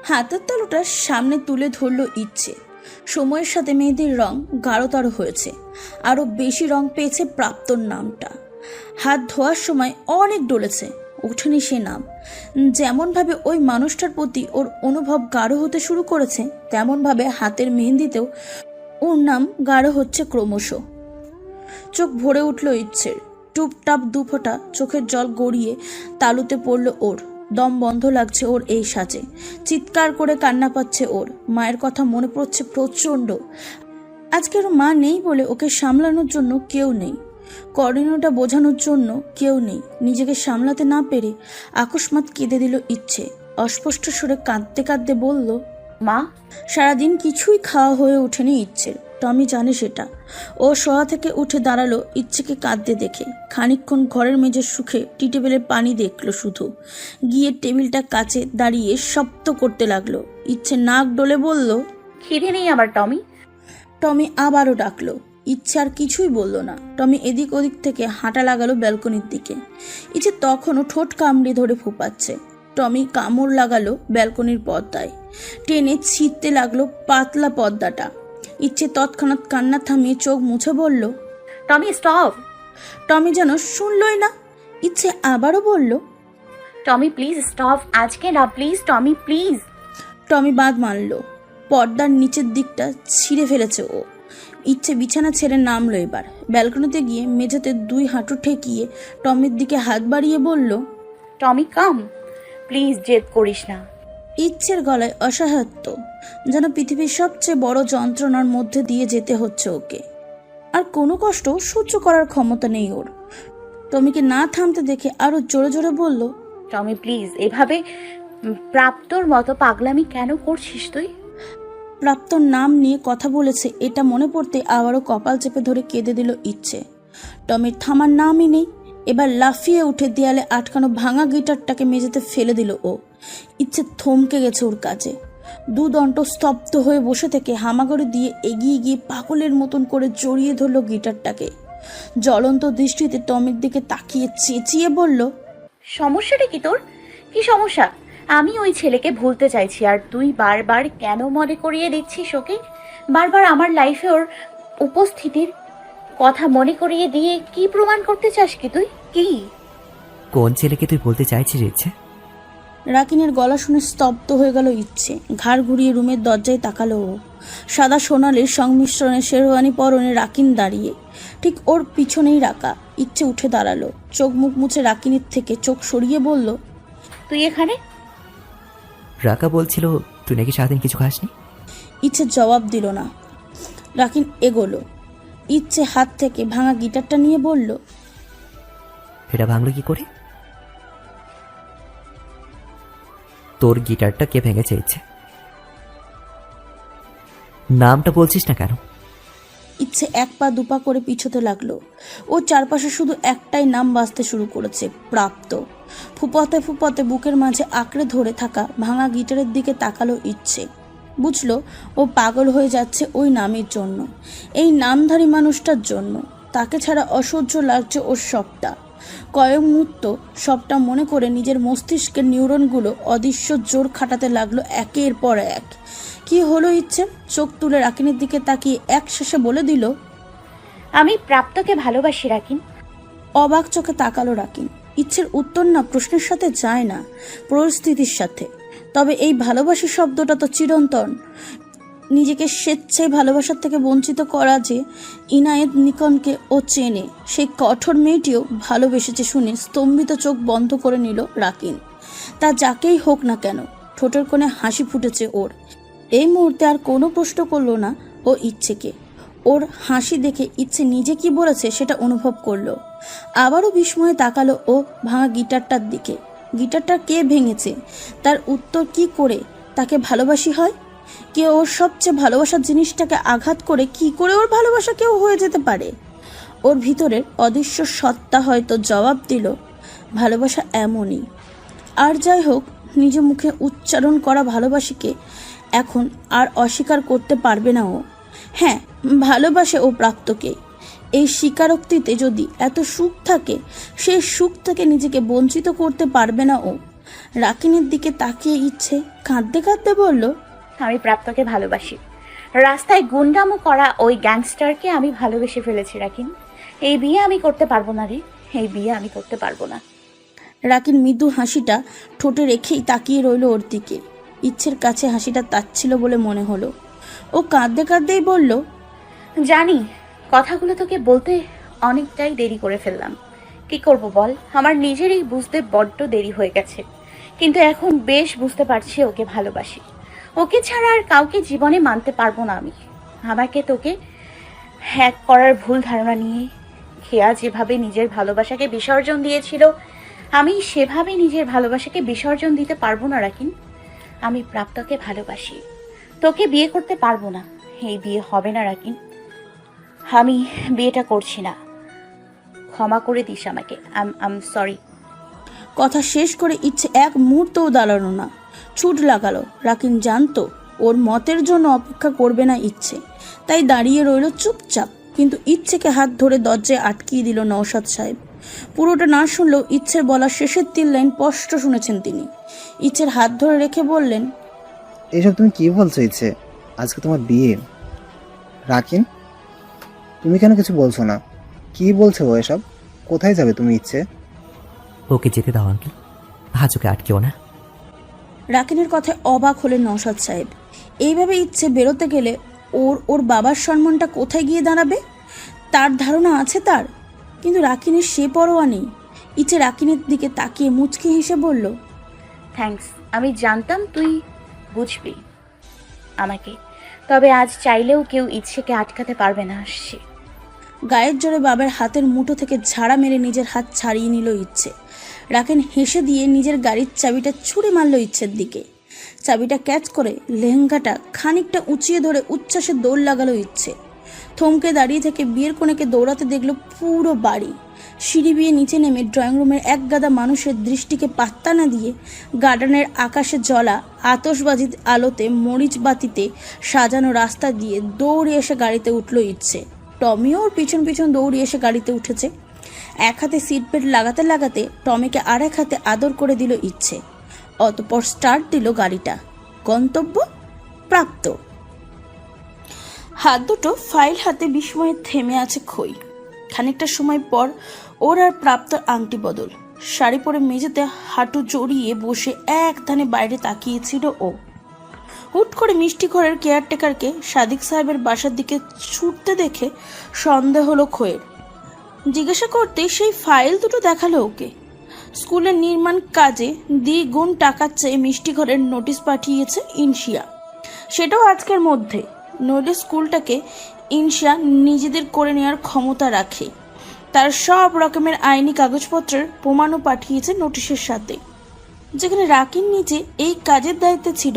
হাতের তালুটা সামনে তুলে ধরল ইচ্ছে। সময়ের সাথে মেয়েদের রং গাঢ়তর হয়েছে, আরো বেশি রং পেয়েছে প্রাপ্তর নামটা। হাত ধোয়ার সময় অনেক ডলেছে, ওঠেনি সে নাম। যেমনভাবে ওই মানুষটার প্রতি ওর অনুভব গাঢ় হতে শুরু করেছে, তেমনভাবে হাতের মেহেন্দিতেও ওর নাম গাঢ় হচ্ছে ক্রমশ। চোখ ভরে উঠল ইচ্ছের। টুপটাপ দুফোঁটা চোখের জল গড়িয়ে তালুতে পড়ল ওর। দম বন্ধ লাগছে ওর এই সাজে। চিৎকার করে কান্না পাচ্ছে ওর। মায়ের কথা মনে পড়ছে প্রচণ্ড। আজকের মা নেই বলে ওকে সামলানোর জন্য কেউ নেই, করণীয়টা বোঝানোর জন্য কেউ নেই। নিজেকে সামলাতে না পেরে আকস্মাৎ কেঁদে দিল ইচ্ছে। অস্পষ্ট সুরে কাঁদতে কাঁদতে বলল, মা। সারাদিন কিছুই খাওয়া হয়ে ওঠেনি ইচ্ছের, টমি জানে সেটা। ও শোয়া থেকে উঠে দাঁড়ালো ইচ্ছেকে কাঁদতে দেখে। খানিকক্ষণ ঘরের মেঝের সুখে টি টেবিলের পানি দেখলো শুধু। গিয়ে টেবিলটা কাছে দাঁড়িয়ে শব্দ করতে লাগলো। ইচ্ছে নাক ডলে বলল, খিদে নেই আমার টমি। টমি আবারও ডাকলো। ইচ্ছে আর কিছুই বলল না। টমি এদিক ওদিক থেকে হাঁটা লাগালো ব্যালকনির দিকে। ইচ্ছে তখনও ঠোঁট কামড়ে ধরে ফুপাচ্ছে। টমি কামড় লাগালো ব্যালকনির পর্দায়, টেনে ছিঁড়তে লাগলো পাতলা পর্দাটা। ইচ্ছে তৎক্ষণাৎ কান্না থামিয়ে চোখ মুছে বলল, টমি স্টপ। টমি যেন শুনলই না। ইচ্ছে আবারও বলল, টমি প্লিজ স্টপ, আজকে না প্লিজ টমি প্লিজ। টমি বাদ মানল। পর্দার নিচের দিকটা ছিঁড়ে ফেলেছে ও। ইচ্ছে বিছানা ছেড়ে নামলো এবার। ব্যালকনিতে গিয়ে মেঝেতে দুই হাঁটু ঠেকিয়ে টমির দিকে হাত বাড়িয়ে বলল, টমি কাম প্লিজ, জেদ করিস না। ইচ্ছের গলায় অসহায়ত্ব, যেন পৃথিবীর সবচেয়ে বড় যন্ত্রণার মধ্যে দিয়ে যেতে হচ্ছে ওকে। আর কোনো কষ্ট সহ্য করার ক্ষমতা নেই ওর। টমিকে না থামতে দেখে আরো জোরে জোরে বলল, টমি প্লিজ, এভাবে প্রাপ্তর মতো পাগলামি কেন করছিস তুই? প্রাপ্তর নাম নিয়ে কথা বলেছে এটা মনে পড়তে আবারও কপাল চেপে ধরে কেঁদে দিল ইচ্ছে। টমির থামার নামই নেই। এবার লাফিয়ে উঠে দেয়ালে আটকানো ভাঙা গিটারটাকে মেঝেতে ফেলে দিল ও। ইচ্ছে থমকে গেছে ওর কাছে। দুদণ্ড স্তব্ধ হয়ে বসে থেকে হামাগুড়ি দিয়ে এগিয়ে গিয়ে পাগলের মতন করে জড়িয়ে ধরল গিটারটাকে। জ্বলন্ত দৃষ্টিতে টমির দিকে তাকিয়ে চেঁচিয়ে বলল, সমস্যাটা কি তোর? কি সমস্যা? আমি ওই ছেলেকে ভুলতে চাইছি, আর তুই বারবার কেন মনে করিয়ে দিচ্ছিস ওকে? বারবার আমার লাইফে ওর উপস্থিতির কথা মনে করিয়ে দিয়ে কি প্রমাণ করতে চাস কি তুই? কি? কোন ছেলেকে তুই বলতে চাইছিস ইচ্ছে? রাকিনের গলা শুনে স্তব্ধ হয়ে গেল ইচ্ছে। ঘাড় ঘুরিয়ে রুমের দরজায় তাকালো ও। সাদা সোনালির সংমিশ্রণে শেরওয়ানি পরনে রাকিন দাঁড়িয়ে, ঠিক ওর পিছনেই রাখা। ইচ্ছে উঠে দাঁড়ালো, চোখ মুখ মুছে রাকিনের থেকে চোখ সরিয়ে বলল, তুই এখানে? রাকা বলছিল তুই নাকি সারাদিন কিছু খাসনি। ইচ্ছে জবাব দিল না। রাকিন এগোলো। ইচ্ছে হাত থেকে ভাঙা গিটারটা নিয়ে বলল, এটা ভাঙলো কি করে? তোর গিটারটা কে ভেঙেছে ইচ্ছে? নামটা বলছিস না কেন? ইচ্ছে এক পা দুপা করে পিছোতে লাগলো। ও চারপাশে শুধু একটাই নাম বাজতে শুরু করেছে, প্রাপ্ত। ফুপাতে ফুপাতে বুকের মাঝে আঁকড়ে ধরে থাকা ভাঙা গিটারের দিকে তাকালো ইচ্ছে। বুঝলো ও পাগল হয়ে যাচ্ছে ওই নামের জন্য, এই নামধারী মানুষটার জন্য। তাকে ছাড়া অসহ্য লাগছে ওর সবটা। কয়েক মুহূর্ত সবটা মনে করে নিজের মস্তিষ্কের নিউরনগুলো অদৃশ্য জোর খাটাতে লাগলো একের পর এক। কি হলো ইচ্ছে? চোখ তুলে রাকিনের দিকে তাকিয়ে এক শেষে বলে দিল, আমি প্রাপ্তকে ভালোবাসি রাকিন। অবাক চোখে তাকালো রাকিন। ইচ্ছের উত্তর না প্রশ্নের সাথে যায় না, পরিস্থিতির সাথে। তবে এই ভালোবাসি শব্দটা তো চিরন্তন। নিজেকে স্বেচ্ছায় ভালোবাসার থেকে বঞ্চিত করা যে ইনায়েত নিকনকে ও চেনে, সেই কঠোর মেয়েটিও ভালোবেসেছে শুনে স্তম্ভিত চোখ বন্ধ করে নিল রাকিন। তা যাকেই হোক না কেন, ঠোঁটের কোণে হাসি ফুটেছে ওর। এই মুহূর্তে আর কোনো প্রশ্ন করলো না ও ইচ্ছেকে। ওর হাসি দেখে ইচ্ছে নিজে কি বলেছে সেটা অনুভব করলো। আবারও বিস্ময়ে তাকালো ও ভাঙা গিটারটার দিকে। গিটারটা কে ভেঙেছে? তার উত্তর কি করে তাকে ভালোবাসি হয়? কে ওর সবচেয়ে ভালোবাসার জিনিসটাকে আঘাত করে কি করে ওর ভালোবাসা কেউ হয়ে যেতে পারে? ওর ভিতরের অদৃশ্য সত্তা হয়তো জবাব দিল, ভালোবাসা এমনই। আর যাই হোক, নিজ মুখে উচ্চারণ করা ভালোবাসিকে এখন আর অস্বীকার করতে পারবে না ও। হ্যাঁ, ভালোবাসে ও প্রাপ্তকে। এই স্বীকারোক্তিতে যদি এত সুখ থাকে, সেই সুখ থেকে নিজেকে বঞ্চিত করতে পারবে না ও। রাকিনের দিকে তাকিয়ে ইচ্ছে কাঁদতে কাঁদতে বলল, আমি প্রাপ্তকে ভালোবাসি। রাস্তায় গুন্ডামো করা ওই গ্যাংস্টারকে আমি ভালোবেসে ফেলেছি রাকিন। এই বিয়ে আমি করতে পারবো না রে, এই বিয়ে আমি করতে পারবো না। রাকিন মৃদু হাসিটা ঠোঁটে রেখেই তাকিয়ে রইল ওর দিকে। ইচ্ছের কাছে হাসিটা তাচ্ছিল বলে মনে হলো। ও কাঁদতে কাঁদতেই বলল, জানি কথাগুলো তোকে বলতে অনেকটাই দেরি করে ফেললাম। কি করব বল, আমার নিজেরই বুঝতে বড্ড দেরি হয়ে গেছে। কিন্তু এখন বেশ বুঝতে পারছি ওকে ভালোবাসি। ওকে ছাড়া আর কাউকে জীবনে মানতে পারবো না আমি। আমাকে তোকে হ্যাক করার ভুল ধারণা নিয়ে খেয়া যেভাবে নিজের ভালোবাসাকে বিসর্জন দিয়েছিল, আমি সেভাবে নিজের ভালোবাসাকে বিসর্জন দিতে পারবো না রাকিন। আমি প্রাপ্তকে ভালোবাসি, তোকে বিয়ে করতে পারবো না। এই বিয়ে হবে না রাকিন, আমি বিয়েটা করছি না। ক্ষমা করে দিস আমাকে। আম সরি। কথা শেষ করে ইচ্ছে এক মুহূর্তও দাঁড়ালো না, ছুট লাগালো। রাকিন জানতো ওর মতের জন্য অপেক্ষা করবে না ইচ্ছে, তাই দাঁড়িয়ে রইল চুপচাপ। কিন্তু ইচ্ছেকে হাত ধরে দরজায় আটকিয়ে দিল নওশাদ সাহেব। পুরোটা না শুনলেও ইচ্ছের বলা শেষের 3 লাইন স্পষ্ট শুনেছেন তিনি। ইচ্ছের হাত ধরে রেখে বললেন, এসব তুমি কি বলছো ইচ্ছে? আজকে তোমার বিয়ে। রাকিন, তুমি কেন কিছু বলছো না? কি বলছো ও এসব? কোথায় যাবে তুমি ইচ্ছে? ওকে যেতে দাও আঙ্কেল, আজ ওকে আটকেও না। রাকিনের কথায় অবাক হলেন নওশাদ সাহেব। এইভাবে ইচ্ছে বেরোতে গেলে ওর বাবার সম্মানটা কোথায় গিয়ে দাঁড়াবে তার ধারণা আছে তার। কিন্তু রাকিনের সে পরোয়া নেই। ইচ্ছে রাকিনের দিকে তাকিয়ে মুচকি হেসে বলল, থ্যাঙ্কস। আমি জানতাম তুই বুঝবি আমাকে। তবে আজ চাইলেও কেউ ইচ্ছেকে আটকাতে পারবে না। আসছি। গায়ের জোরে বাবার হাতের মুঠো থেকে ঝাড়া মেরে নিজের হাত ছাড়িয়ে নিল ইচ্ছে। রাকিন হেসে দিয়ে নিজের গাড়ির চাবিটা ছুঁড়ে মারল ইচ্ছের দিকে। চাবিটা ক্যাচ করে লেহেঙ্গাটা খানিকটা উঁচিয়ে ধরে উচ্ছ্বাসে দৌড় লাগালো ইচ্ছে। থমকে দাঁড়িয়ে থেকে বিয়ের কনেকে দৌড়াতে দেখলো পুরো বাড়ি। সিঁড়ি বিয়ে নিচে নেমে ড্রয়িং রুমের এক গাদা মানুষের দৃষ্টিকে পাত্তা না দিয়ে গার্ডেনের আকাশে জ্বলা আতশবাজির আলোতে মরিচ বাতিতে সাজানো রাস্তা দিয়ে দৌড়ে এসে গাড়িতে উঠল ইচ্ছে। টমিও ওর পিছন পিছন দৌড়ে এসে গাড়িতে উঠেছে। এক হাতে সিট বেল্ট লাগাতে লাগাতে টমিকে আর এক হাতে আদর করে দিল ইচ্ছে। অতঃপর স্টার্ট দিল গাড়িটা। গন্তব্য প্রাপ্ত। হাত দুটো ফাইল হাতে বিস্ময়ে থেমে আছে খই। খানিকটা সময় পর ওর আর প্রাপ্তর আংটি বদল। শাড়ি পরে মেঝেতে হাঁটু জড়িয়ে বসে এক ধানে বাইরে তাকিয়েছিল ও। হুট করে মিষ্টি ঘরের কেয়ারটেকারকে সাদিক সাহেবের বাসার দিকে ছুটতে দেখে সন্দেহ হলো খোয়ের। জিজ্ঞাসা করতে সেই ফাইল দুটো দেখালো ওকে। স্কুলের নির্মাণ কাজে দ্বিগুণ টাকা চেয়ে মিষ্টি ঘরের নোটিশ পাঠিয়েছে ইনশিয়া, সেটাও আজকের মধ্যে। নইলে স্কুলটাকে ইনশিয়া নিজেদের করে নেওয়ার ক্ষমতা রাখে। তার সব রকমের আইনি কাগজপত্রের প্রমাণও পাঠিয়েছে নোটিশের সাথে। যেখানে রাকিন নিজে এই কাজের দায়িত্বে ছিল,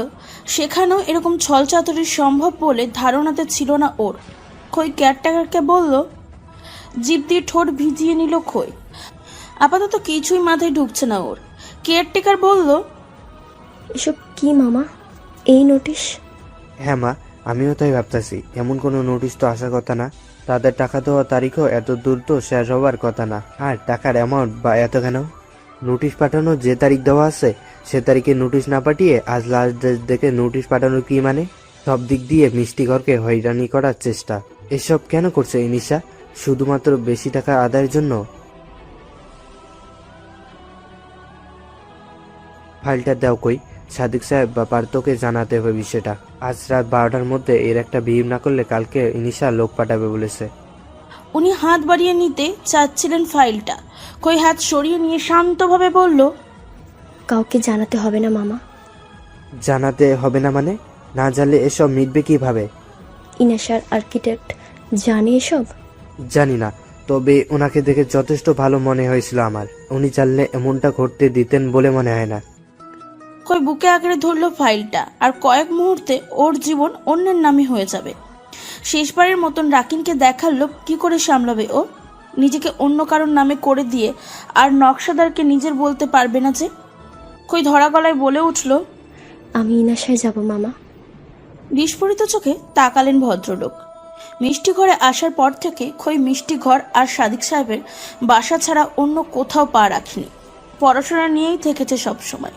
সেখানেও এরকম ছলচাতুরি সম্ভব বলে ধারণাতে ছিল না ওর। খই কেয়ারটেকারকে বলল। জিভ দিয়ে ঠোঁট ভিজিয়ে নিল খই। আপাতত কিছুই মাথায় ঢুকছে না ওর। কেয়ারটেকার বলল, এসব কি মামা? এই নোটিশ? হ্যাঁ মা, আমিও তাই ভাবতেছি। এমন কোনো নোটিশ তো আসার কথা না। তাদের টাকা দেওয়ার তারিখও এত দূর তো শেষ হবার কথা না। আর টাকার অ্যামাউন্ট বা এত কেন? নোটিশ পাঠানোর যে তারিখ দেওয়া আছে সে তারিখে নোটিশ না পাঠিয়ে আজ লাস্ট ডেট দেখে নোটিশ পাঠানোর কি মানে? সব দিক দিয়ে মিষ্টি ঘরকে হয়রানি করার চেষ্টা। এসব কেন করছে ইনিশা? শুধুমাত্র বেশি টাকা আদায়ের জন্য? ফাইলটা দাও কই। সাদিক সাহেব বা পার্থকে জানাতে হবে বিষয়টা। আজ রাত 12টার মধ্যে এর একটা বিহিব না করলে কালকে ইনিশা লোক পাঠাবে বলেছে। উনি হাত বাড়িয়ে নিতে চাচ্ছিলেন ফাইলটা। খই হাত সরিয়ে নিয়ে শান্তভাবে বলল, কাউকে জানাতে হবে না মামা। জানাতে হবে না মানে? না জানলে এসব মিটবে কিভাবে? ইনাশার আর্কিটেক্ট জানে এসব? জানি না, তবে ওনাকে দেখে যথেষ্ট ভালো মনে হয়েছিল আমার। উনি জানলে এমনটা ঘটতে দিতেন বলে মনে হয় না। খই বুকে আঁকড়ে ধরল ফাইলটা। আর কয়েক মুহূর্তে ওর জীবন অন্যের নামে হয়ে যাবে। শেষবারের মতন রাকিনকে দেখার লোভ কি করে সামলাবে ও? নিজেকে অন্য কারোর নামে করে দিয়ে আর নকশাদারকে নিজের বলতে পারবে না যে। খই ধরা গলায় বলে উঠল, আমি ইনাশায় যাব মামা। বিস্ফোরিত চোখে তাকালেন ভদ্রলোক। মিষ্টি ঘরে আসার পর থেকে খই মিষ্টি ঘর আর সাদিক সাহেবের বাসা ছাড়া অন্য কোথাও পা রাখেনি। পড়াশোনা নিয়েই থেকেছে সবসময়।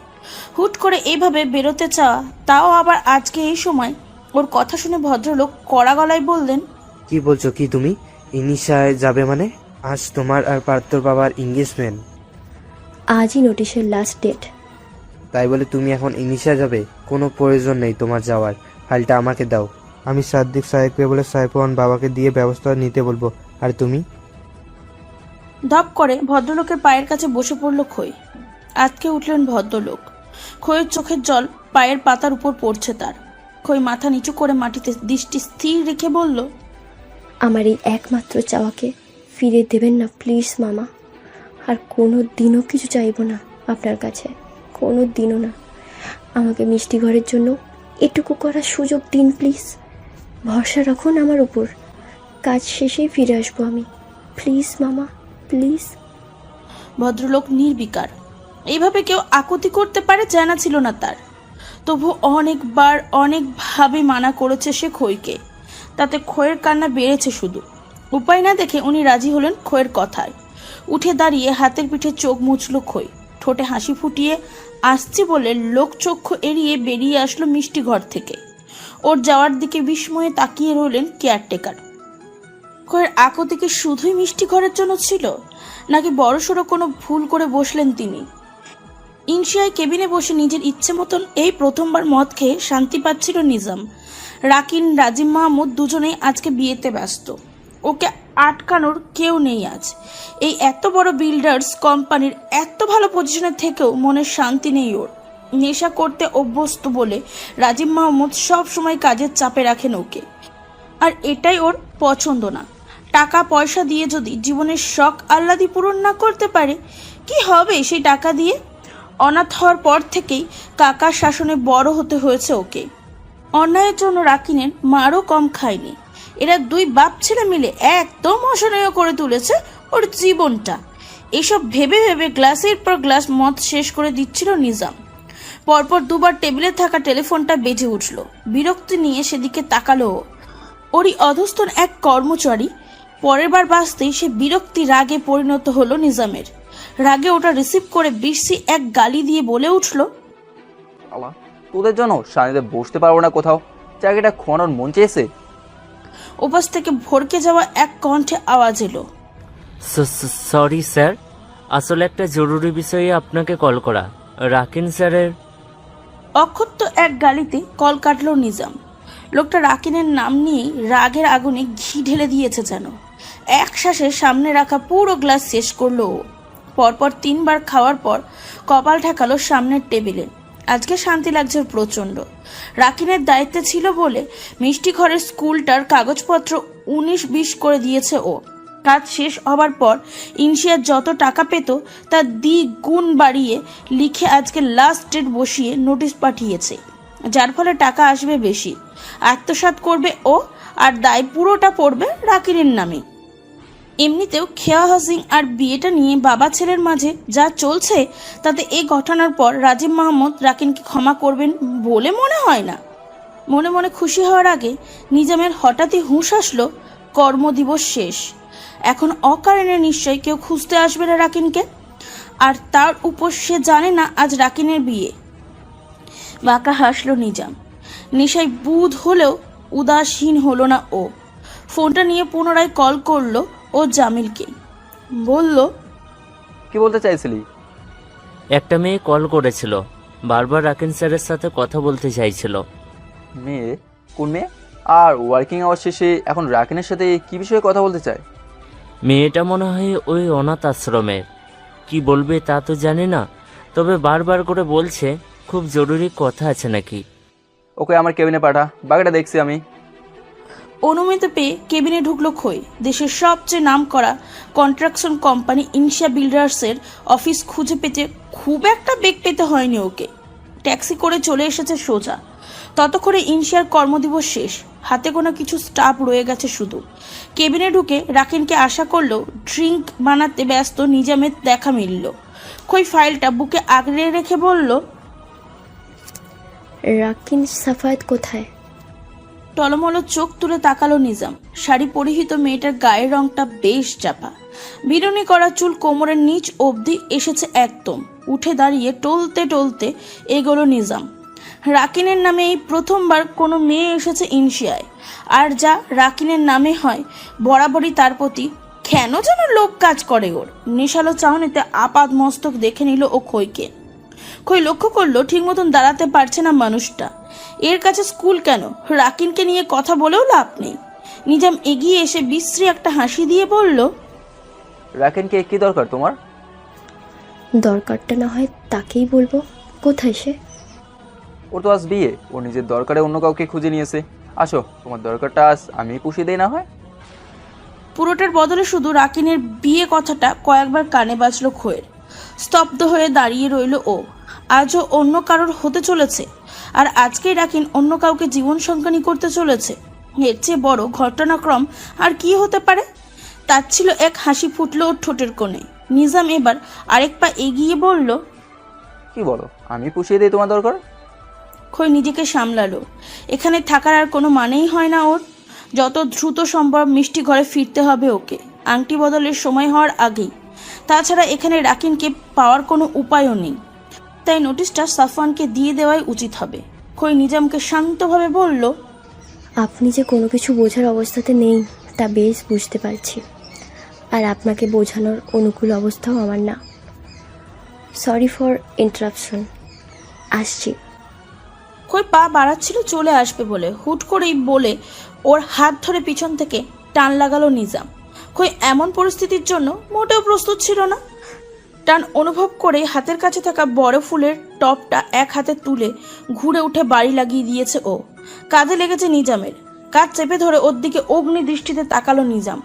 হুট করে এইভাবে বেরোতে চাওয়া, তাও আবার আজকে এই সময়। ওর কথা শুনে ভদ্রলোক কড়া গলায় বললেন, কি বলছো কি তুমি? ইনিশায় যাবে মানে? আজ তোমার আর পার্থর বাবার এঙ্গেজমেন্ট। আজই নোটিশের লাস্ট ডেট। তাই বলে তুমি এখন ইনিশা যাবে? কোনো প্রয়োজন নেই তোমার যাওয়ার। ফাইলটা আমাকে দাও। আমি সাদ্দিক সাহেবকে বলে সাইফওয়ান বাবাকে দিয়ে ব্যবস্থা নিতে বলবো। আর তুমি? ধপ করে ভদ্রলোকের পায়ের কাছে বসে পড়ল খই। আজকে উঠলেন ভদ্রলোক। খইয়ের চোখের জল পায়ের পাতার উপর পড়ছে তার। খই মাথা নিচু করে মাটিতে দৃষ্টি স্থির রেখে বলল, আমার এই একমাত্র চাওয়াকে ফিরিয়ে দেবেন না প্লিজ মামা। আর কোনো দিনও কিছু চাইবো না আপনার কাছে, কোনো দিনও না। আমাকে মিষ্টি ঘরের জন্য এটুকু করার সুযোগ দিন প্লিজ। ভরসা রাখুন আমার উপর। কাজ শেষেই ফিরে আসবো আমি। প্লিজ মামা, প্লিজ। ভদ্রলোক নির্বিকার। এইভাবে কেউ আকুতি করতে পারে জানা ছিল না তার। তবু অনেকবার অনেকভাবে মানা করেছে সে খইকে। তাতে খইয়ের কান্না বেড়েছে শুধু। উপায় না দেখে উনি রাজি হলেন খইয়ের কথায়। উঠে দাঁড়িয়ে হাতের পিঠে চোখ মুছল খই। ঠোঁটে হাসি ফুটিয়ে আসছে বলে লোকচক্ষু এড়িয়ে বেরিয়ে আসলো মিষ্টি ঘর থেকে। ওর যাওয়ার দিকে বিস্ময়ে তাকিয়ে রইলেন কেয়ারটেকার। খইয়ের আকুতি কি শুধুই মিষ্টি ঘরের জন্য ছিল, নাকি বড়সড় কোনো ভুল করে বসলেন তিনি? ইনশিয়ায় কেবিনে বসে নিজের ইচ্ছে মতন এই প্রথমবার মদ খেয়ে শান্তি পাচ্ছিল নিজাম। রাকিন, রাজিম মাহমুদ দুজনেই আজকে বিয়েতে ব্যস্ত। ওকে আটকানোর কেউ নেই আজ। এই এত বড় বিল্ডার্স কোম্পানির এত ভালো পজিশনে থেকেও মনের শান্তি নেই ওর। নেশা করতে অভ্যস্ত বলে রাজিম মাহমুদ সব সময় কাজের চাপে রাখেন ওকে। আর এটাই ওর পছন্দ না। টাকা পয়সা দিয়ে যদি জীবনের শখ আহ্লাদি পূরণ না করতে পারে, কি হবে সেই টাকা দিয়ে? অনাথ হওয়ার পর থেকেই কাকার শাসনে বড় হতে হয়েছে ওকে। অন্যায়ের জন্য রাকিনের মারও কম খায়নি। এরা দুই বাপ ছেলে মিলে একদম অসহায় করে তুলেছে ওর জীবনটা। এসব ভেবে ভেবে গ্লাসের পর গ্লাস মদ শেষ করে দিচ্ছিল নিজাম। পরপর দুবার টেবিলে থাকা টেলিফোনটা বেজে উঠল। বিরক্তি নিয়ে সেদিকে তাকালো ও। ওরই অধস্তন এক কর্মচারী। পরের বার বাঁচতেই সে বিরক্তি রাগে পরিণত হলো নিজামের। রাগে ওটা রিসিভ করে বিরসি এক গালি দিয়ে বলে উঠল, তোদের জন্য শান্তিতে বসতে পারবো না কোথাও? জায়গাটা খোয়ানোর মন চেয়েছে। ওপাশ থেকে ভরকে যাওয়া এক কণ্ঠে আওয়াজ এলো, সরি স্যার, আসলে একটা জরুরি বিষয়ে আপনাকে কল করা। রাকিন স্যারের। অক্ষত এক গালিতে কল কাটল নিজাম। লোকটা রাকিনের নাম নিয়েই রাগের আগুনে ঘি ঢেলে দিয়েছে যেন। এক শ্বাসে সামনে রাখা পুরো গ্লাস শেষ করলো ও। পরপর 3 বার খাওয়ার পর কপাল ঠেকালো সামনের টেবিলে। আজকে শান্তি লাগছে প্রচণ্ড। রাকিনের দায়িত্বে ছিল বলে মিষ্টি ঘরের স্কুলটার কাগজপত্র 19-20 করে দিয়েছে ও। কাজ শেষ হবার পর ইনশিয়া যত টাকা পেত তার দ্বিগুণ বাড়িয়ে লিখে আজকে লাস্ট ডেট বসিয়ে নোটিশ পাঠিয়েছে, যার ফলে টাকা আসবে বেশি। আত্মসাৎ করবে ও, আর দায় পুরোটা পড়বে রাকিনের নামে। এমনিতেও খেয়া হাসিং আর বিয়েটা নিয়ে বাবা ছেলের মাঝে যা চলছে, তাতে এই ঘটনার পর রাজিম মাহমুদ রাকিনকে ক্ষমা করবেন বলে মনে হয় না। মনে মনে খুশি হওয়ার আগে নিজামের হঠাৎই হুঁশ আসলো, কর্মদিবস শেষ। এখন অকারণে নিশ্চয়ই কেউ খুঁজতে আসবে না রাকিনকে। আর তার উপর সে জানে না আজ রাকিনের বিয়ে। বাঁকা হাসলো নিজাম। নেশায় বুধ হলেও উদাসীন হলো না ও। ফোনটা নিয়ে পুনরায় কল করলো ও জামিলকে। বলল, কি বলতে চাইছিলি? একটা মেয়ে কল করেছিল, বারবার রাকিন স্যারের সাথে কথা বলতে চাইছিল। মেয়ে? কোন মেয়ে? আর ওয়ার্কিং আওয়ার শেষে এখন রাকিনের সাথে কি বিষয়ে কথা বলতে চায়? মেয়েটা মনে হয় ওই অনাথ আশ্রমের। কি বলবে তা তো জানি না, তবে বারবার করে বলছে খুব জরুরি কথা আছে নাকি। ওকে আমার কেবিনে পাঠা, বাকিটা দেখছি আমি। অনুমতি পেয়ে কেবিনে ঢুকলো খই। দেশের সবচেয়ে নাম করা কন্ট্রাকশন কোম্পানি ইনশিয়া বিল্ডার্সের অফিস খুঁজে পেতে খুব একটা বেগ পেতে হয়নি ওকে। ট্যাক্সি করে চলে এসেছে সোজা। ততক্ষণে ইনশিয়ার কর্মদিবস শেষ। হাতে গোনা কিছু স্টাফ রয়ে গেছে শুধু। কেবিনে ঢুকে রাকিনকে আশা করলো ড্রিঙ্ক বানাতে ব্যস্ত নিজামের দেখা মিলল। খই ফাইলটা বুকে আগলে রেখে বলল, রাকিন সাফায়েত কোথায়? টলমলো চোখ তুলে তাকালো নিজাম। শাড়ি পরিহিত মেয়েটার গায়ের রংটা বেশ চাপা, বিরুনি করা চুল কোমরের নিচ অবধি এসেছে একদম। উঠে দাঁড়িয়ে টলতে টলতে এগোলো নিজাম। রাকিনের নামে এই প্রথমবার কোনো মেয়ে এসেছে ইনশিয়ায়, আর যা রাকিনের নামে হয় বরাবরই তার প্রতি কেন যেন লোভ কাজ করে ওর। নেশালো চাহনিতে আপাদ মস্তক দেখে নিল ও খইকে। খই লক্ষ্য করলো ঠিক মতন দাঁড়াতে পারছে না মানুষটা। এর কাছে স্কুল কেন, রাকিনকে নিয়ে কথা বলেও লাভ নেই। নিজাম এগিয়ে এসে বিশ্রী একটা হাসি দিয়ে বলল, রাকিনকে কি দরকার তোমার? দরকারটা না হয় তাকেই বলবো। কোথায় সে? ওর তো আজ বিয়ে, ও নিজের দরকারে অন্য কাউকে খুঁজে নিয়েছে। আসো, তোমার দরকারটা আজ আমি পুষিয়ে দেই না হয়। পুরোটার বদলে শুধু রাকিনের বিয়ে কথাটা কয়েকবার কানে বাজলো খোয়ের। স্তব্ধ হয়ে দাঁড়িয়ে রইল ও। আজও অন্য কারোর হতে চলেছে, আর আজকেই রাকিন অন্য কাউকে জীবন সঙ্গানী করতে চলেছে। এর চেয়ে বড় ঘটনাক্রম আর কি হতে পারে? তার ছিল এক হাসি ফুটলো ওর ঠোঁটের কোণে। নিজাম এবার আরেক পা এগিয়ে বলল, কি বলো, আমি পুষিয়ে দেই তোমার দরকার? খই নিজেকে সামলালো। এখানে থাকার আর কোনো মানেই হয় না ওর। যত দ্রুত সম্ভব মিষ্টি ঘরে ফিরতে হবে ওকে, আংটি বদলের সময় হওয়ার আগেই। তাছাড়া এখানে রাকিনকে পাওয়ার কোনো উপায়ও নেই। তাই নোটিশটা সাফওয়ানকে দিয়ে দেওয়াই উচিত হবে। খই নিজামকে শান্তভাবে বলল, আপনি যে কোনো কিছু বোঝার অবস্থাতে নেই তা বেশ বুঝতে পারছি, আর আপনাকে বোঝানোর অনুকূল অবস্থাও আমার না। সরি ফর ইন্টারাপশন, আসছি। খই পা বাড়াচ্ছিল চলে আসবে বলে, হুট করেই বলে ওর হাত ধরে পিছন থেকে টান লাগালো নিজাম। খই এমন পরিস্থিতির জন্য মোটেও প্রস্তুত ছিল না। টান অনুভব করে হাতের কাছে থাকা বড় ফুলের টপটা এক হাতে তুলে ঘুরে উঠে বাড়ি লাগিয়ে দিয়েছে ও। কাঁধে লেগেছে নিজামের। কাঁধ চেপে ধরে ওর দিকে অগ্নি দৃষ্টিতে তাকালো নিজাম।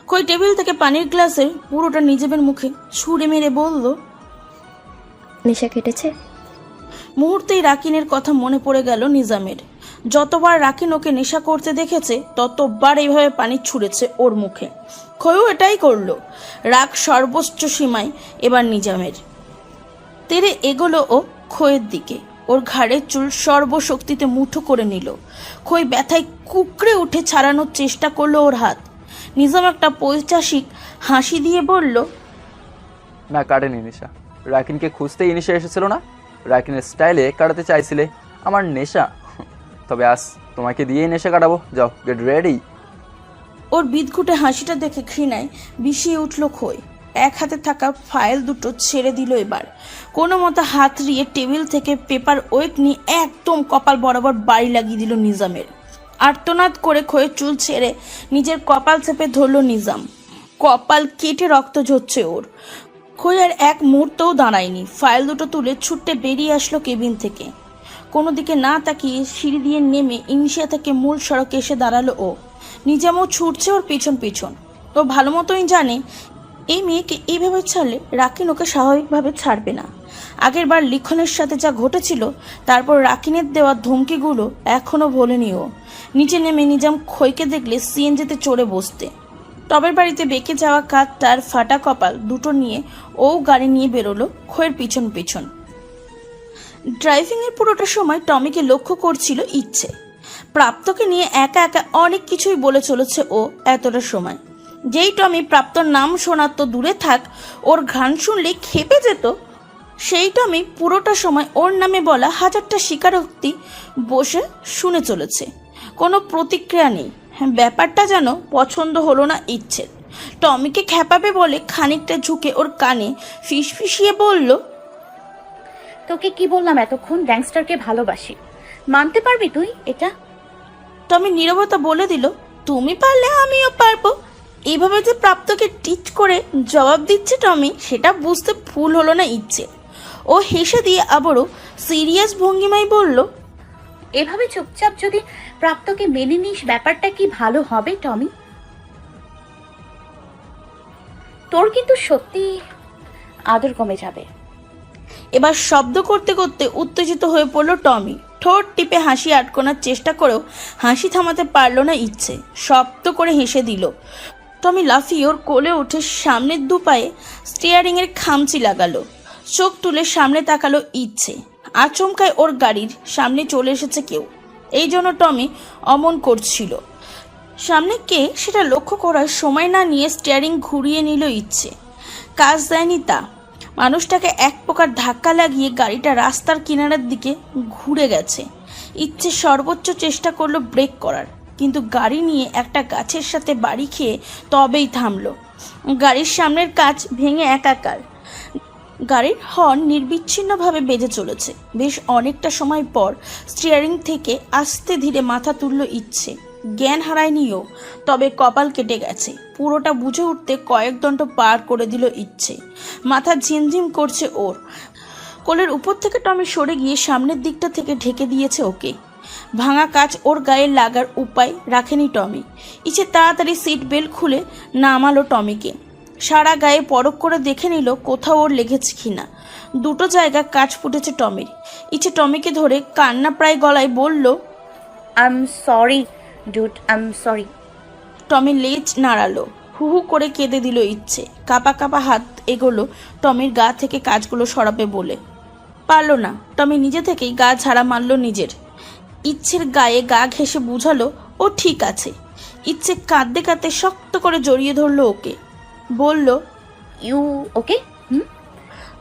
খই টেবিল থেকে পানির গ্লাসের পুরোটা নিজামের মুখে ছুঁড়ে মেরে বলল, নেশা কেটেছে? মুহূর্তেই রাকিনের কথা মনে পড়ে গেল নিজামের। যতবার রাকিন ওকে নেশা করতে দেখেছে ততবার এইভাবে পানি ছুঁড়েছে ওর মুখে। খয়ও এটাই করলো। রাগ সর্বোচ্চ সীমায় এবার নিজামের। তেরে এগোলো ও খয়ের দিকে। ওর ঘাড়ের চুল সর্বশক্তিতে মুঠো করে নিল। খই ব্যথায় কুকড়ে উঠে ছাড়ানোর চেষ্টা করলো ওর হাত। নিজাম একটা পৈশাচিক হাসি দিয়ে বলল, না, কাটেনি নেশা। রাকিনকে খুঁজতেই নেশা এসেছিল না? রাকিনের স্টাইলে কাটাতে চাইছিলে আমার নেশা। তবে আজ তোমাকে দিয়েই নেশা কাটাবো। যাও, গেট রেডি। ওর বিদঘুটে হাসিটা দেখে ঘৃণায় বিষিয়ে উঠল খই। এক হাতে থাকা ফাইল দুটো ছেড়ে দিল এবার। কোনো মতো হাত রিয়ে টেবিল থেকে পেপার ওয়েট নিয়ে একদম কপাল বরাবর বাড়ি লাগিয়ে দিল নিজামের। আর্তনাদ করে খয়ের চুল ছেড়ে নিজের কপাল চেপে ধরল নিজাম। কপাল কেটে রক্ত ঝরছে ওর। খই আর এক মুহূর্তও দাঁড়ায়নি। ফাইল দুটো তুলে ছুটতে বেরিয়ে আসলো কেবিন থেকে। কোনো দিকে না তাকিয়ে সিঁড়ি দিয়ে নেমে ইনশিয়া থেকে মূল সড়কে এসে দাঁড়ালো ও। নিজামও ছুটছে ওর পিছন পিছন। ও ভালো মতোই জানে এই মেয়েকে এইভাবে ছাড়লে রাকিন ওকে স্বাভাবিকভাবে ছাড়বে না। আগের বার লিখনের সাথে যা ঘটেছিল, তারপর রাকিনের দেওয়া ধমকিগুলো এখনো ভোলেনি ও। নিচে নেমে নিজাম খইকে দেখলে সিএনজিতে চড়ে বসতে। টবের বাড়িতে বেঁকে যাওয়া কাঁধটার ফাটা কপাল দুটো নিয়ে ও গাড়ি নিয়ে বেরোলো খইয়ের পিছন পিছন। ড্রাইভিংয়ের পুরোটা সময় টমিকে লক্ষ্য করছিল ইচ্ছে। প্রাপ্তকে নিয়ে একা একা অনেক কিছুই বলে চলেছে ও এতটা সময়। যেই টমি প্রাপ্তর নাম শোনার তো দূরে থাক, ওর ঘ্রাণ শুনলেই খেপে যেত, সেই টমি পুরোটা সময় ওর নামে বলা হাজারটা স্বীকারোক্তি বসে শুনে চলেছে। কোনো প্রতিক্রিয়া নেই। ব্যাপারটা যেন পছন্দ হলো না ইচ্ছের। টমিকে খেপাবে বলে খানিকটা ঝুঁকে ওর কানে ফিসফিসিয়ে বলল, তোকে কি বললাম এতক্ষণ, গ্যাংস্টারকে ভালোবাসি। মানতে পারবি তুই এটা? টমি নীরবতা বলে দিল, তুমি পারলে আমিও পারবো। এইভাবে যে প্রাপ্তকে টিচ করে জবাব দিচ্ছে টমি, সেটা বুঝতে ভুল হলো না ইচ্ছে। ও হেসে দিয়ে আবারও সিরিয়াস ভঙ্গিমায় বলল, এভাবে চুপচাপ যদি প্রাপ্তকে মেনে নিস, ব্যাপারটা কি ভালো হবে টমি? তোর কিন্তু সত্যি আদর কমে যাবে। এবার শব্দ করতে করতে উত্তেজিত হয়ে পড়ল টমি। ঠোঁট টিপে হাসি আটকানোর চেষ্টা করেও হাসি থামাতে পারল না ইচ্ছে। শব্দ করে হেসে দিল। টমি লাফিয়ে ওর কোলে উঠে সামনের দু পায়ে স্টিয়ারিংয়ের খামচি লাগালো। চোখ তুলে সামনে তাকালো ইচ্ছে। আচমকায় ওর গাড়ির সামনে চলে এসেছে কেউ। এই জন্য টমি অমন করছিল। সামনে কে সেটা লক্ষ্য করার সময় না নিয়ে স্টিয়ারিং ঘুরিয়ে নিল ইচ্ছে। কাজ দেয়নি তা। মানুষটাকে এক প্রকার ধাক্কা লাগিয়ে গাড়িটা রাস্তার কিনারের দিকে ঘুরে গেছে। ইচ্ছে সর্বোচ্চ চেষ্টা করলো ব্রেক করার, কিন্তু গাড়ি নিয়ে একটা গাছের সাথে বাড়ি খেয়ে তবেই থামলো। গাড়ির সামনের কাঁচ ভেঙে একাকার। গাড়ির হর্ন নির্বিচ্ছিন্নভাবে বেজে চলেছে। বেশ অনেকটা সময় পর স্টিয়ারিং থেকে আস্তে ধীরে মাথা তুলল ইচ্ছে। জ্ঞান হারায়নিও, তবে কপাল কেটে গেছে। পুরোটা বুঝে উঠতে কয়েক দণ্ড পার করে দিল ইচ্ছে। মাথা ঝিমঝিম করছে ওর। কোলের উপর থেকে টমি সরে গিয়ে সামনের দিকটা থেকে ঢেকে দিয়েছে ওকে। ভাঙা কাঁচ ওর গায়ে লাগার উপায় রাখেনি টমি। ইচ্ছে তাড়াতাড়ি সিট বেল্ট খুলে নামালো টমিকে। সারা গায়ে পরখ করে দেখে নিল কোথাও ওর লেগেছে কিনা। দুটো জায়গা কাঁচ ফুটেছে টমির। ইচ্ছে টমিকে ধরে কান্না প্রায় গলায় বলল, I am sorry dude, I am sorry. Tommy লেজ নাড়ালো। হু হু করে কেঁদে দিল ইচ্ছে। কাপা কাপা হাত এগোলো টমির গা থেকে কাজগুলো সরাবে বলে। পারল না। টমি নিজে থেকেই গা ঝাড়া মারল নিজের। ইচ্ছের গায়ে গা ঘেঁষে বুঝালো ও ঠিক আছে। ইচ্ছে কাঁদতে কাঁদতে শক্ত করে জড়িয়ে ধরলো ওকে। বলল, ইউ ওকে?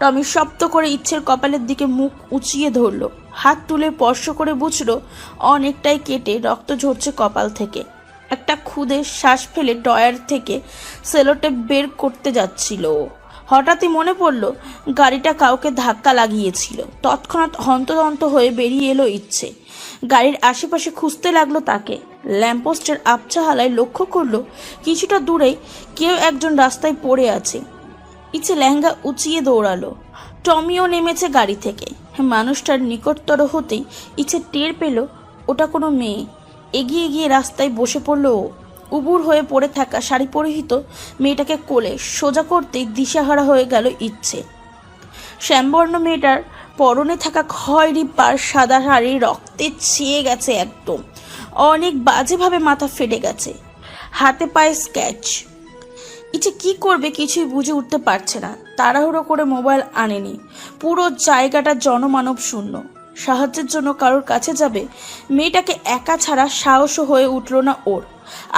টমি শব্দ করে ইচ্ছের কপালের দিকে মুখ উঁচিয়ে ধরলো। হাত তুলে স্পর্শ করে বুঝলো অনেকটাই কেটে রক্ত ঝরছে কপাল থেকে। একটা খুদে শ্বাস ফেলে ডয়ার থেকে সেলোটেপ বের করতে যাচ্ছিল। হঠাৎই মনে পড়ল গাড়িটা কাউকে ধাক্কা লাগিয়েছিল। তৎক্ষণাৎ হন্তদন্ত হয়ে বেরিয়ে এলো ইচ্ছে। গাড়ির আশেপাশে খুঁজতে লাগলো তাকে। ল্যাম্পপোস্টের আবছা হালায় লক্ষ্য করলো কিছুটা দূরেই কেউ একজন রাস্তায় পড়ে আছে। ইচ্ছে লেহেঙ্গা উঁচিয়ে দৌড়ালো। টমিও নেমেছে গাড়ি থেকে। মানুষটার নিকটতর হতেই ইচ্ছে টের পেল ওটা কোনো মেয়ে। এগিয়ে গিয়ে রাস্তায় বসে পড়ল ও। উবুর হয়ে পড়ে থাকা শাড়ি পরিহিত মেয়েটাকে কোলে সোজা করতেই দিশাহারা হয়ে গেল ইচ্ছে। শ্যামবর্ণ মেয়েটার পরনে থাকা খয়েরি পাড় সাদা শাড়ি রক্তে ছেয়ে গেছে একদম। অনেক বাজেভাবে মাথা ফেটে গেছে। হাতে পায়ে স্ক্যাচ। ইচ্ছে কি করবে কিছুই বুঝে উঠতে পারছে না। তাড়াহুড়ো করে মোবাইল আনেনি। পুরো জায়গাটা জনমানব শূন্য। সাহায্যের জন্য কারোর কাছে যাবে, মেয়েটাকে একা ছাড়া সাহসও হয়ে উঠল না ওর।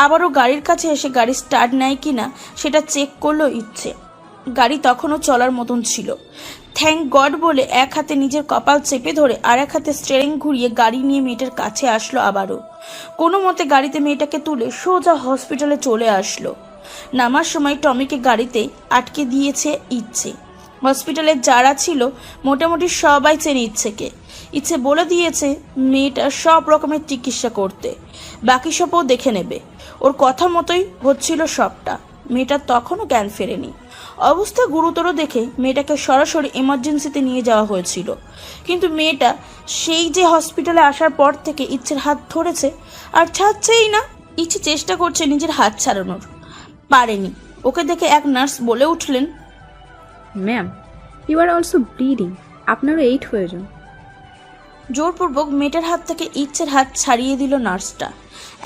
আবারও গাড়ির কাছে এসে গাড়ি স্টার্ট নেয় কিনা সেটা চেক করলো ইচ্ছে। গাড়ি তখনও চলার মতন ছিল। থ্যাঙ্ক গড বলে এক হাতে নিজের কপাল চেপে ধরে আর এক হাতে স্টিয়ারিং ঘুরিয়ে গাড়ি নিয়ে মেয়েটার কাছে আসলো আবারও। কোনো মতে গাড়িতে মেয়েটাকে তুলে সোজা হসপিটালে চলে আসলো। নামার সময় টমিকে গাড়িতে আটকে দিয়েছে ইচ্ছে। হসপিটালে যারা ছিল মোটামুটি সবাই চেনে ইচ্ছেকে। ইচ্ছে বলে দিয়েছে মেয়েটার সব রকমের চিকিৎসা করতে, বাকি সবও দেখে নেবে। ওর কথা মতোই হচ্ছিল সবটা। মেয়েটার তখনও জ্ঞান ফেরেনি। অবস্থা গুরুতর দেখে মেয়েটাকে সরাসরি এমার্জেন্সিতে নিয়ে যাওয়া হয়েছিল। কিন্তু মেয়েটা সেই যে হসপিটালে আসার পর থেকে ইচ্ছের হাত ধরেছে আর ছাড়ছেই না। ইচ্ছে চেষ্টা করছে নিজের হাত ছাড়ানোর, পারেনি। ওকে দেখে এক নার্স বলে উঠলেন, ma'am, you are also bleeding, আপনারও 8 প্রয়োজন। জোরপূর্বক মেয়েটার হাত থেকে ইচ্ছের হাত ছাড়িয়ে দিল নার্সটা।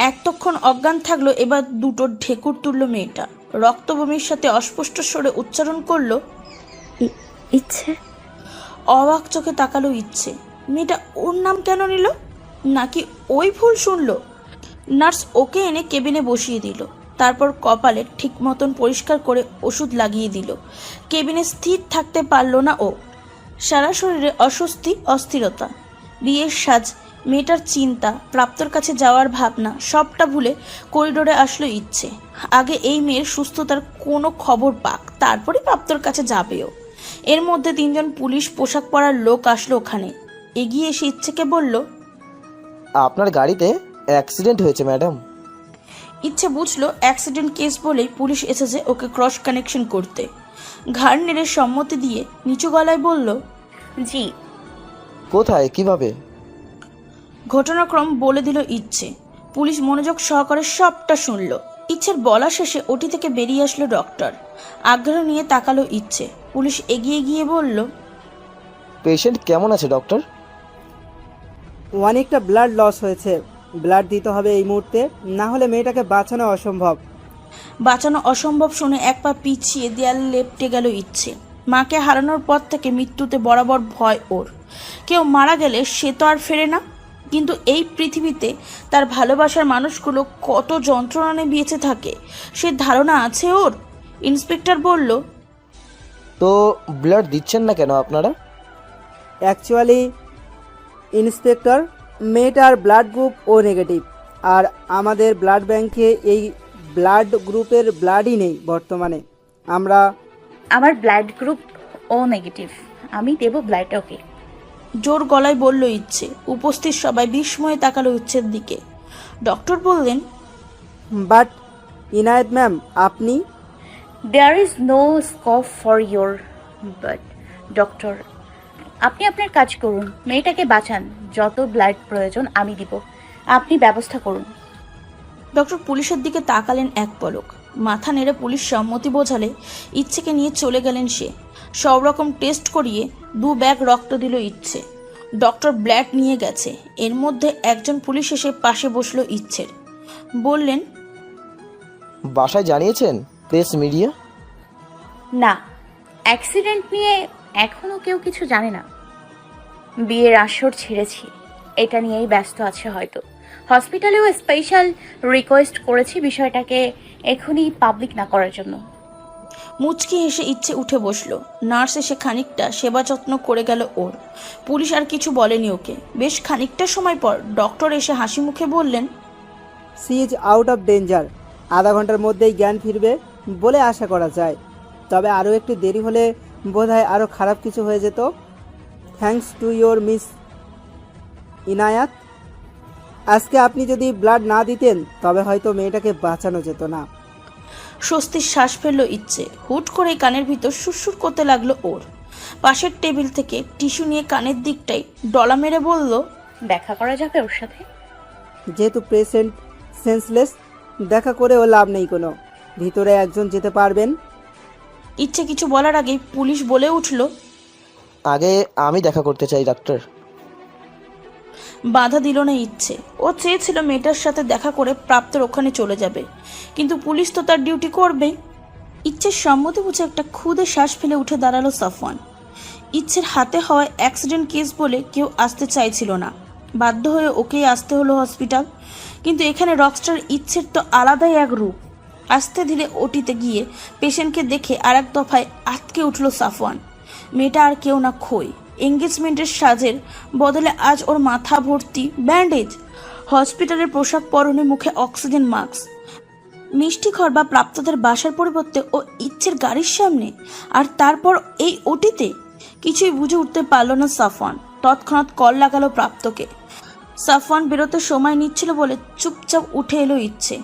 এতক্ষণ অজ্ঞান থাকলো, এবার দুটো ঢেকুর তুলল মেয়েটা। রক্তবমির সাথে অস্পষ্ট স্বরে উচ্চারণ করলো, ইচ্ছে। অবাক চোখে তাকালো ইচ্ছে। মেয়েটা ওর নাম কেন নিল? নাকি ওই ভুল শুনলো? নার্স ওকে এনে কেবিনে বসিয়ে দিল। তারপর কপালে ঠিক মতন পরিষ্কার করে ওষুধ লাগিয়ে দিল। কেবিনে স্থির থাকতে পারল না ও। সারা শরীরে অস্বস্তি, অস্থিরতা। বিয়ের সাজ, মেয়েটার চিন্তা, প্রাপ্তর কাছে যাওয়ার ভাবনা সবটা ভুলে করিডোরে আসলো ইচ্ছে। আগে এই মেয়ের সুস্থতার কোনো খবর পাক, তারপরে প্রাপ্তর কাছে যাবেও। এর মধ্যে 3 জন পুলিশ পোশাক পরার লোক আসলো ওখানে। এগিয়ে এসে ইচ্ছেকে বলল, আপনার গাড়িতে অ্যাক্সিডেন্ট হয়েছে ম্যাডাম। ইচ্ছে বুঝলো অ্যাক্সিডেন্ট কেস বলেই পুলিশ এসেছে ওকে ক্রস কানেকশন করতে। ঘাড় নেড়ে সম্মতি দিয়ে নিচু গলায় বলল, জি। কোথায়, কিভাবে? ঘটনাক্রম বলে দিল ইচ্ছে। পুলিশ মনোযোগ সহকারে সবটা শুনল। ইচ্ছের বলা শেষে ওটি থেকে বেরিয়ে আসলো ডক্টর। আগ্রহ নিয়ে তাকালো ইচ্ছে। পুলিশ এগিয়ে গিয়ে বলল, পেশেন্ট কেমন আছে ডক্টর? অনেকটা ব্লাড লস হয়েছে, ব্লাড দিতে হবে এই মুহূর্তে, না হলে মেয়েটাকে বাঁচানো অসম্ভব। বাঁচানো অসম্ভব শুনে এক পা পিছিয়ে দেয়ালে লেপটে গেল ইচ্ছে। মাকে হারানোর পর থেকে মৃত্যুতে বরাবর ভয় ওর। কেউ মারা গেলে সে তো আর ফেরে না। কিন্তু এই পৃথিবীতে তার ভালোবাসার মানুষগুলো কত যন্ত্রণা নিয়ে বেঁচে থাকে সে ধারণা আছে ওর? ইন্সপেক্টর বলল, তো ব্লাড দিচ্ছেন না কেন আপনারা? অ্যাকচুয়ালি ইন্সপেক্টর, মেয়েটার ব্লাড গ্রুপ ও নেগেটিভ, আর আমাদের ব্লাড ব্যাংকে এই ব্লাড গ্রুপের ব্লাডই নেই বর্তমানে। আমার ব্লাড গ্রুপ ও নেগেটিভ, আমি দেব ব্লাড। ওকে। জোর গলায় বলল ইচ্ছে। উপস্থিত সবাই বিস্ময়ে তাকালো ইচ্ছের দিকে। ডক্টর বললেন, বাট ইনায়েত ম্যাম, আপনি? There is no scope for your but doctor, আপনি আপনার কাজ করুন, মেয়েটাকে বাঁচান। যত ব্লাড প্রয়োজন আমি দিব, আপনি ব্যবস্থা করুন। ডক্টর পুলিশের দিকে তাকালেন এক পলক, মাথা নেড়ে পুলিশ সম্মতি বোঝালে ইচ্ছেকে নিয়ে চলে গেলেন সে। সব রকম টেস্ট করিয়ে 2 ব্যাগ রক্ত দিল ইচ্ছে। ডক্টর ব্লাড নিয়ে গেছে। এর মধ্যে একজন পুলিশ এসে পাশে বসলো ইচ্ছের। বললেন, বাসায় জানিয়েছেন? Press media? না, অ্যাক্সিডেন্ট নিয়ে এখনো কেউ কিছু জানে না। বিয়ের আসর ছেড়েছি, এটা নিয়েই ব্যস্ত আছে হয়তো। হসপিটালেও স্পেশাল রিকোয়েস্ট করেছি বিষয়টাকে এখনই পাবলিক না করার জন্য। মুচকি হেসে ইচ্ছে উঠে বসলো। নার্স এসে খানিকটা সেবা যত্ন করে গেল ওর। পুলিশ আর কিছু বলেনি ওকে। বেশ খানিকটা সময় পর ডক্টর এসে হাসি মুখে বললেন, she is out of danger. আধা ঘন্টার মধ্যেই জ্ঞান ফিরবে বলে আশা করা যায়। তবে আরও একটু দেরি হলে বোধহয় আরও খারাপ কিছু হয়ে যেত। Thanks to your miss Inayat. আজকে আপনি যদি ব্লাড না দিতেন তবে হয়তো মেয়েটাকে বাঁচানো যেত না। স্বস্তির শ্বাস ফেললো ইচ্ছে। হুট করে কানের ভিতর সুরসুর করতে লাগলো ওর। পাশের টেবিল থেকে টিস্যু নিয়ে কানের দিকটাই ডলা মেরে বলল, দেখা করা যাবে ওর সাথে? যেহেতু পেশেন্ট সেন্সলেস, দেখা করেও লাভ নেই কোনো। ভিতরে একজন যেতে পারবেন? ইচ্ছে কিছু বলার আগেই পুলিশ বলে উঠল, আগে আমি দেখা করতে চাই ডাক্তার। বাধা দিল না ইচ্ছে। ও চেয়েছিল মেয়েটার সাথে দেখা করে প্রাপ্তর ওখানে চলে যাবে, কিন্তু পুলিশ তো তার ডিউটি করবেই। ইচ্ছের সম্মতি বুঝে একটা ক্ষুদে শ্বাস ফেলে উঠে দাঁড়ালো সাফওয়ান। ইচ্ছের হাতে হওয়া অ্যাক্সিডেন্ট কেস বলে কেউ আসতে চাইছিল না, বাধ্য হয়ে ওকেই আসতে হলো হসপিটাল। কিন্তু এখানে রকস্টার ইচ্ছের তো আলাদাই এক রূপ। আস্তে ধীরে ওটিতে গিয়ে পেশেন্টকে দেখে আর এক দফায় আটকে উঠল সাফওয়ান। মেয়েটা আর কেউ না, খই। এঙ্গেজমেন্টের সাজের বদলে আজ ওর মাথা ভর্তি ব্যান্ডেজ, হসপিটালের পোশাক পরনে, মুখে অক্সিজেন মাস্ক। মিষ্টি ঘর বা প্রাপ্তদের বাসার পরিবর্তে ও ইচ্ছের গাড়ির সামনে, আর তারপর এই ওটিতে। কিছুই বুঝে উঠতে পারল না সাফওয়ান। তৎক্ষণাৎ কল লাগালো প্রাপ্তকে। সাফওয়ান বেরোতে সময় নিচ্ছিল বলে চুপচাপ উঠে এলো ইচ্ছে।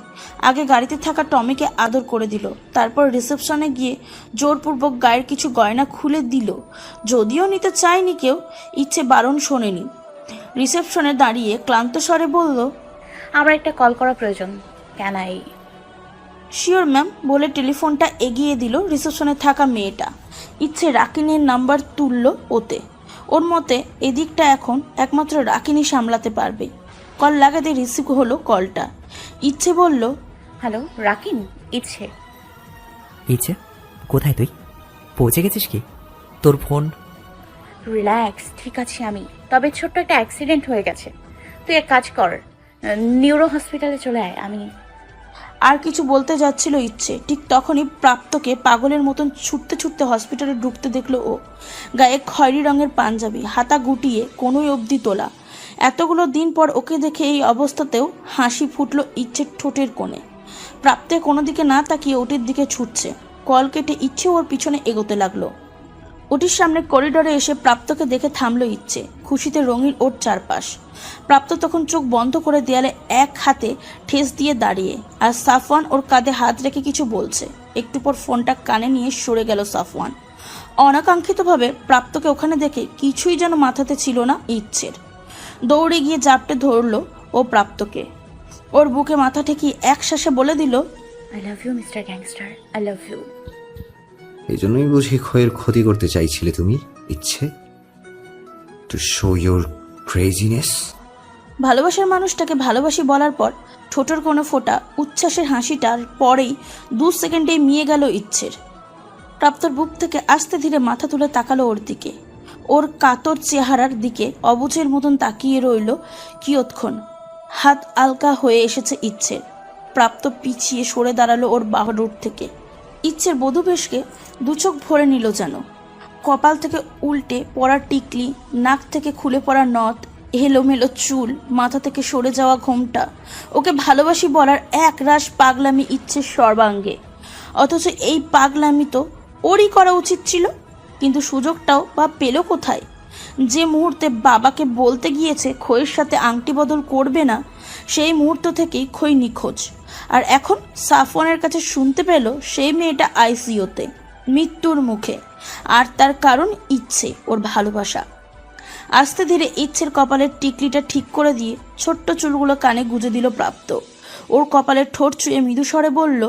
আগে গাড়িতে থাকা টমিকে আদর করে দিল, তারপর রিসেপশনে গিয়ে জোরপূর্বক গায়ের কিছু গয়না খুলে দিল। যদিও নিতে চায়নি কেউ, ইচ্ছে বারণ শোনেনি। রিসেপশনে দাঁড়িয়ে ক্লান্ত স্বরে বলল, আমার একটা কল করা প্রয়োজন। Can I? শিওর ম্যাম বলে টেলিফোনটা এগিয়ে দিল রিসেপশনে থাকা মেয়েটা। ইচ্ছে রাকিনের নাম্বার তুলল ওতে। ওর মতে এদিকটা এখন একমাত্র রাকিনি সামলাতে পারবে। কল লাগাতে রিসিভ হলো কলটা। ইচ্ছে বলল, হ্যালো রাকিন, ইচ্ছে। ইচ্ছে, কোথায় তুই? পৌঁছে গেছিস কি? তোর ফোন? রিল্যাক্স, ঠিক আছে আমি। তবে ছোট্ট একটা অ্যাক্সিডেন্ট হয়ে গেছে। তুই এক কাজ কর, নিউরো হসপিটালে চলে আয়। আমি আর কিছু বলতে যাচ্ছিল ইচ্ছে, ঠিক তখনই প্রাপ্তকে পাগলের মতন ছুটতে ছুটতে হসপিটালে ঢুকতে দেখলো ও। গায়ে খয়েরি রঙের পাঞ্জাবি, হাতা গুটিয়ে কোনোই অবধি তোলা। এতগুলো দিন পর ওকে দেখে এই অবস্থাতেও হাসি ফুটলো ইচ্ছের ঠোঁটের কোণে। প্রাপ্তে কোনো দিকে না তাকিয়ে ওটির দিকে ছুটছে। কল কেটে ইচ্ছে ওর পিছনে এগোতে লাগলো। ওটির সামনে করিডোরে এসে প্রাপ্তকে দেখে থামলো ইচ্ছে। খুশিতে রঙিন ওর চারপাশ। প্রাপ্ত তখন চোখ বন্ধ করে দেয়ালে এক হাতে ঠেস দিয়ে দাঁড়িয়ে, আর সাফওয়ান ওর কাঁধে হাত রেখে কিছু বলছে। একটু পর ফোনটা কানে নিয়ে সরে গেল সাফওয়ান। অনাকাঙ্ক্ষিতভাবে প্রাপ্তকে ওখানে দেখে কিছুই যেন মাথাতে ছিল না ইচ্ছের। দৌড়ে গিয়ে জাপটে ধরলো ও প্রাপ্তকে। ওর বুকে মাথা ঠেকিয়ে এক শ্বাসে বলে দিল, I love you mister gangster, I love you. এই জন্যই বুঝি ক্ষয়ের ক্ষতি করতে চাইছিলে তুমি, ইচ্ছে, টু শো ইয়োর ক্রেজিনেস। ভালোবাসার মানুষটাকে ভালোবাসি বলার পর ঠোঁটের কোনো ফোঁটা উচ্ছ্বাসের হাসিটার পরেই 2 সেকেন্ডেই মিয়ে গেল ইচ্ছের। প্রাপ্তর বুক থেকে আস্তে ধীরে মাথা তুলে তাকালো ওর দিকে। ওর কাতর চেহারার দিকে অবুঝের মতন তাকিয়ে রইল কিয়ৎক্ষণ। হাত আলকা হয়ে এসেছে ইচ্ছের। প্রাপ্ত পিছিয়ে সরে দাঁড়ালো ওর বাহুর থেকে। ইচ্ছের বধূবেশকে দুচোখ ভরে নিল যেন। কপাল থেকে উল্টে পড়া টিকলি, নাক থেকে খুলে পড়া নথ, এলোমেলো চুল, মাথা থেকে সরে যাওয়া ঘোমটা, ওকে ভালোবাসি বলার এক রাশ পাগলামি ইচ্ছের সর্বাঙ্গে। অথচ এই পাগলামি তো ওরই করা উচিত ছিল, কিন্তু সুযোগটাও বা পেল কোথায়? যে মুহূর্তে বাবাকে বলতে গিয়েছে খইয়ের সাথে আংটি বদল করবে না, সেই মুহূর্ত থেকেই খই নিখোঁজ। আর এখন সাফওয়ানের কাছে শুনতে পেল সেই মেয়েটা আইসিইউতে, মৃত্যুর মুখে। আর তার কারণ ইচ্ছে, ওর ভালোবাসা। আস্তে ধীরে ইচ্ছের কপালের টিকলিটা ঠিক করে দিয়ে ছোট্ট চুলগুলো কানে গুজে দিল প্রাপ্ত। ওর কপালের ঠোঁট ছুঁয়ে মৃদু স্বরে বলল,